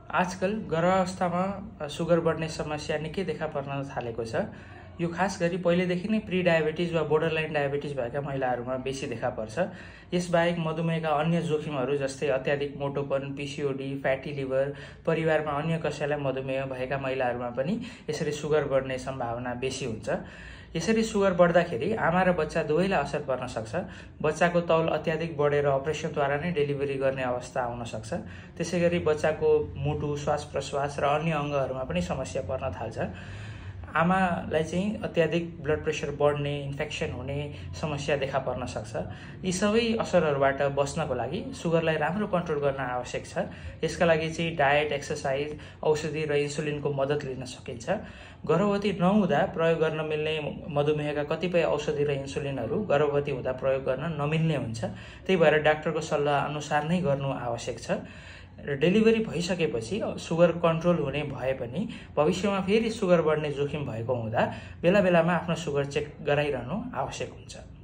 आजकल गर्भावस्थामा सुगर बढ्ने समस्या निकै देखा पर्न थालेको छ। यो खास गरी पहिलेदेखि नै प्री डायबिटिज वा बोर्डरलाइन डायबिटिज भएका महिलाहरूमा बेसी देखा पर्छ। यसबाहेक मधुमेहका अन्य जोखिमहरू जस्तै अत्याधिक मोटोपन, पीसीओडी, फ्याटी लिभर, परिवारमा अन्य कसैलाई मधुमेह भएका महिलाहरूमा पनि यसरी सुगर बढ्ने सम्भावना बेसी हुन्छ। यसरी सुगर बढ्दाखेरि आमा र बच्चा दुवैलाई असर पर्न सक्छ। बच्चाको तौल अत्याधिक बढेर अपरेसनद्वारा नै डेलिभरी गर्ने अवस्था आउन सक्छ। त्यसैगरी बच्चाको मुटु, श्वास प्रश्वास र अन्य अङ्गहरूमा पनि समस्या पर्न थाल्छ। आमालाई चाहिँ अत्याधिक ब्लड प्रेसर बढ्ने, इन्फेक्सन हुने समस्या देखा पर्न सक्छ। यी सबै असरहरूबाट बच्नको लागि सुगरलाई राम्रो कन्ट्रोल गर्न आवश्यक छ। यसका लागि चाहिँ डायट, एक्सर्साइज, औषधि र इन्सुलिनको मद्दत लिन सकिन्छ। गर्भवती नहुँदा प्रयोग गर्न मिल्ने मधुमेहका कतिपय औषधि र इन्सुलिनहरू गर्भवती हुँदा प्रयोग गर्न नमिल्ने हुन्छ। त्यही भएर डाक्टरको सल्लाह अनुसार नै गर्नु आवश्यक छ। र डेलिभरी भइसकेपछि सुगर कन्ट्रोल हुने भए पनि भविष्यमा फेरि सुगर बढ्ने जोखिम भएको हुँदा बेला बेलामा आफ्नो सुगर चेक गराइरहनु आवश्यक हुन्छ।